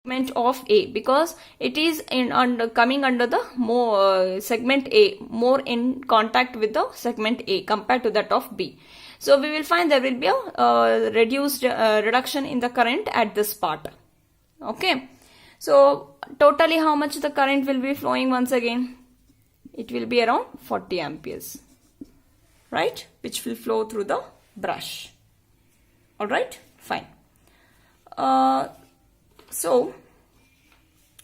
segment of A, because it is coming under the more segment A, more in contact with the segment A compared to that of B. So we will find there will be a reduction in the current at this part. Okay. So totally how much the current will be flowing once again? It will be around 40 amperes, right? Which will flow through the brush. Alright, fine. So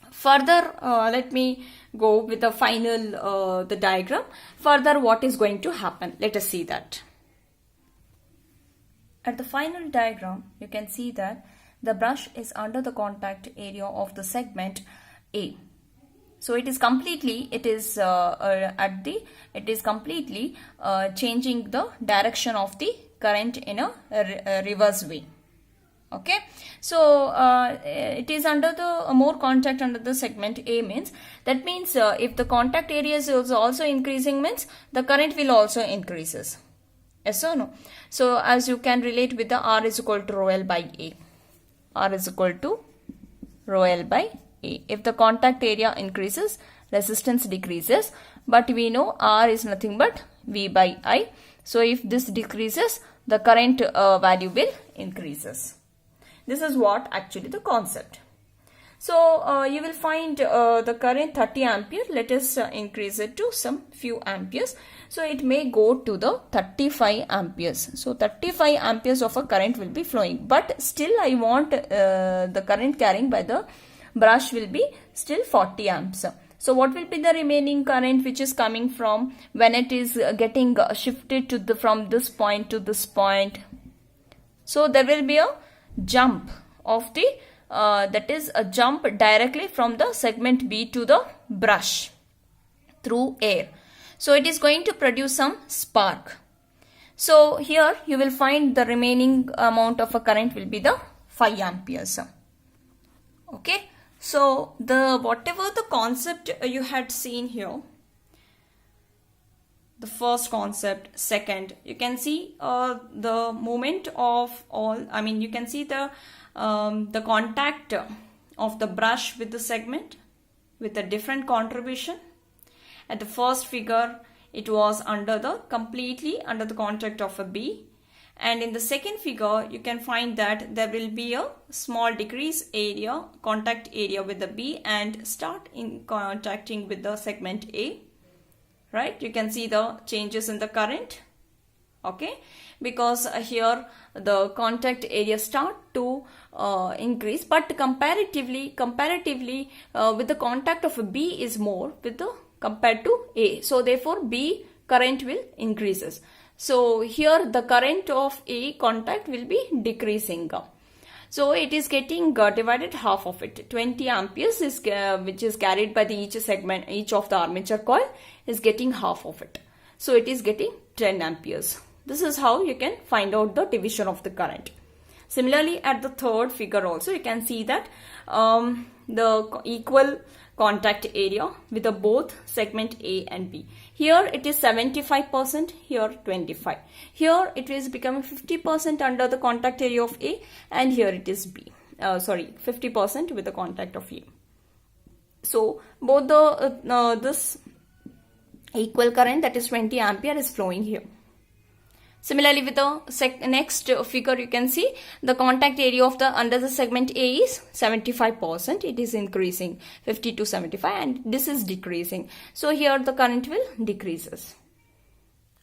further, let me go with the final the diagram. Further, what is going to happen? Let us see that. At the final diagram, you can see that the brush is under the contact area of the segment A. So it is completely, changing the direction of the current in a reverse way. Okay, so it is under the more contact under the segment A, means that means if the contact area is also increasing, means the current will also increases. Yes or no? So as you can relate with the R is equal to rho L by A. R is equal to rho L by A. If the contact area increases, resistance decreases, but we know R is nothing but V by I. So if this decreases, the current value will increases. This is what actually the concept. So you will find the current 30 ampere. Let us increase it to some few amperes. So it may go to the 35 amperes. So 35 amperes of a current will be flowing. But still I want the current carrying by the brush will be still 40 amps. So what will be the remaining current which is coming from when it is getting shifted to the from this point to this point? So there will be a jump of the that is a jump directly from the segment B to the brush through air. So it is going to produce some spark. So here you will find the remaining amount of a current will be the 5 amperes. Okay. So the whatever the concept you had seen here, the first concept, second, you can see the moment of all, you can see the contact of the brush with the segment with a different contribution. At the first figure, it was completely under the contact of a B. And in the second figure, you can find that there will be a small decrease area, contact area with the B and start in contacting with the segment A. Right? You can see the changes in the current. Okay? Because here the contact area start to increase, but comparatively with the contact of a B is more with the compared to A. So therefore B current will increases. So here the current of A contact will be decreasing. So it is getting divided half of it. 20 amperes is which is carried by the each of the armature coil is getting half of it. So it is getting 10 amperes. This is how you can find out the division of the current. Similarly, at the third figure also you can see that the equal contact area with the both segment A and B. Here it is 75%, here 25%. Here it is becoming 50% under the contact area of A, and here it is B. 50% with the contact of A. So both the this equal current, that is 20 ampere, is flowing here. Similarly, with the next figure, you can see the contact area of the under the segment A is 75%. It is increasing 50 to 75, and this is decreasing. So here the current will decreases.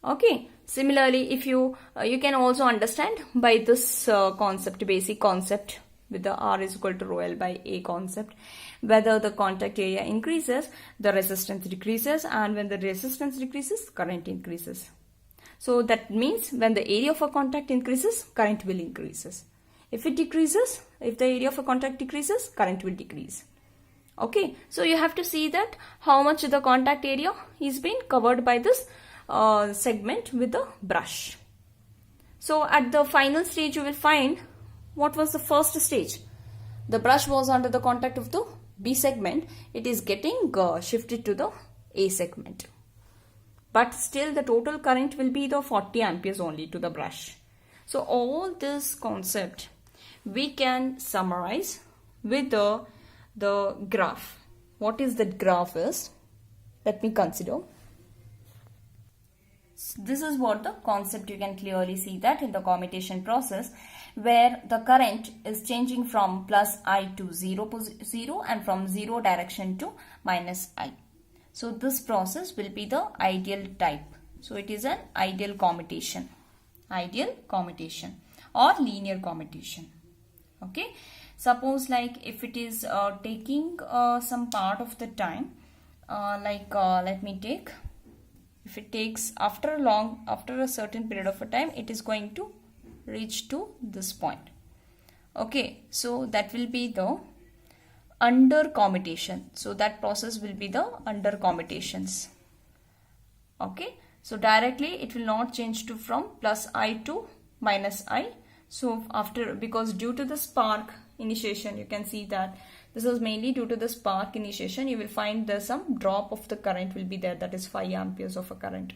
Okay. Similarly, if you can also understand by this concept, basic concept with the R is equal to rho L by A concept, whether the contact area increases, the resistance decreases, and when the resistance decreases, current increases. So that means when the area of a contact increases, current will increases. If it decreases, if the area of a contact decreases, current will decrease. Okay, so you have to see that how much the contact area is being covered by this segment with the brush. So at the final stage, you will find what was the first stage. The brush was under the contact of the B segment. It is getting shifted to the A segment. But still the total current will be the 40 amperes only to the brush. So all this concept we can summarize with the the graph. What is that graph is? Let me consider. This is what the concept. You can clearly see that in the commutation process, where the current is changing from plus I to 0 and from 0 direction to minus I. So this process will be the ideal type. So it is an ideal commutation or linear commutation. Okay. Suppose like if it is taking some part of the time, let me take, if it takes after a certain period of a time, it is going to reach to this point. Okay, so that will be the under commutation. So that process will be the under commutations. Okay, so directly it will not change to from plus I to minus I. So after, because due to the spark initiation, you can see that this is mainly due to the spark initiation, you will find there's some drop of the current will be there, that is 5 amperes of a current.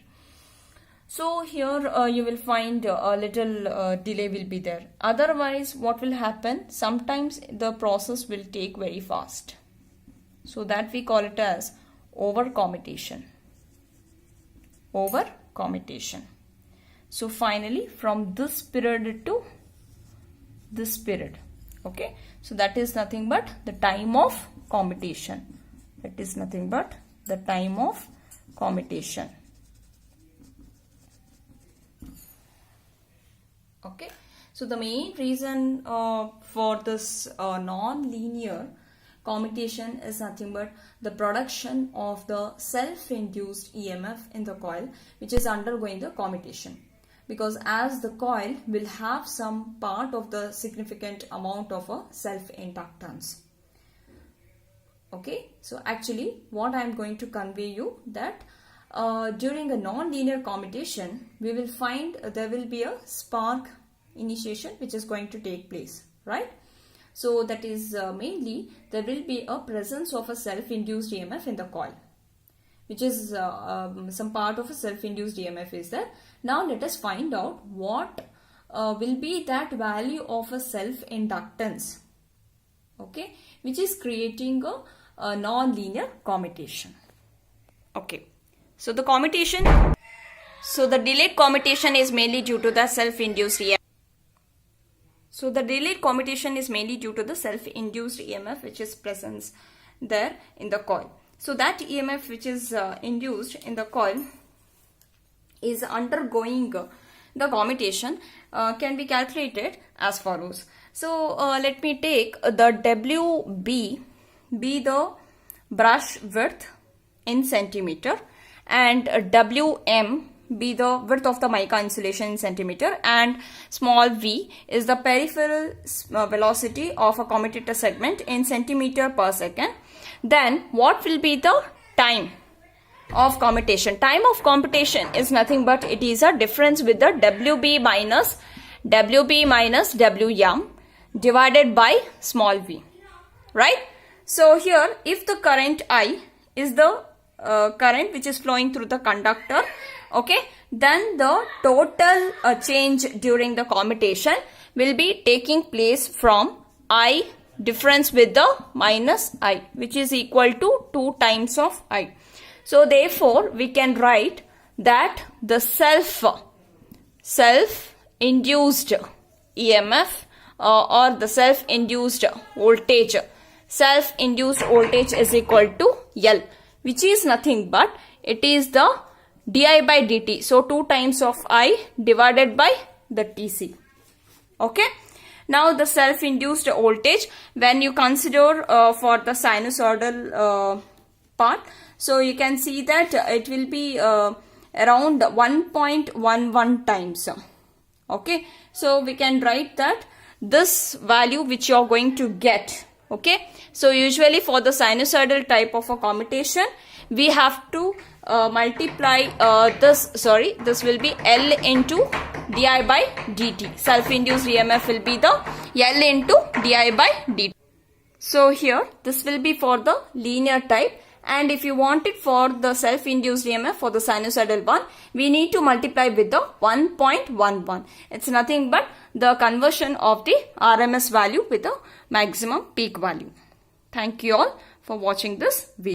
So here you will find a little delay will be there. Otherwise, what will happen? Sometimes the process will take very fast. So that we call it as over commutation. Over commutation. So finally, from this period to this period. Okay. So that is nothing but the time of commutation. That is nothing but the time of commutation. Okay, so the main reason for this non-linear commutation is nothing but the production of the self-induced EMF in the coil, which is undergoing the commutation. Because as the coil will have some part of the significant amount of a self-inductance. Okay, so actually what I am going to convey you that during a non-linear commutation, we will find there will be a spark initiation which is going to take place, right? So that is mainly there will be a presence of a self-induced EMF in the coil, which is some part of a self-induced EMF is there. Now let us find out what will be that value of a self-inductance, okay, which is creating a non-linear commutation. Okay. So the commutation, so the delayed commutation is mainly due to the self-induced EMF. So the delayed commutation is mainly due to the self-induced EMF which is present there in the coil. So that EMF which is induced in the coil is undergoing the commutation can be calculated as follows. So let me take the WB be the brush width in centimeter, and Wm be the width of the mica insulation in centimeter, and small v is the peripheral velocity of a commutator segment in centimeter per second. Then what will be the time of commutation? Time of commutation is nothing but it is a difference with the WB minus Wm divided by small v, right? So here if the current I is the current which is flowing through the conductor, okay, then the total change during the commutation will be taking place from I difference with the minus I, which is equal to 2 times of I. So therefore we can write that the self-induced EMF or the self-induced voltage is equal to L, which is nothing but it is the di by dt. So 2 times of I divided by the Tc. Okay. Now the self-induced voltage, when you consider for the sinusoidal part, so you can see that it will be around 1.11 times. Okay. So we can write that this value which you are going to get. Okay. So usually for the sinusoidal type of a commutation, we have to multiply this will be L into di by dt. Self-induced EMF will be the L into di by dt. So here this will be for the linear type, and if you want it for the self-induced EMF for the sinusoidal one, we need to multiply with the 1.11. It's nothing but the conversion of the RMS value with the maximum peak value. Thank you all for watching this video.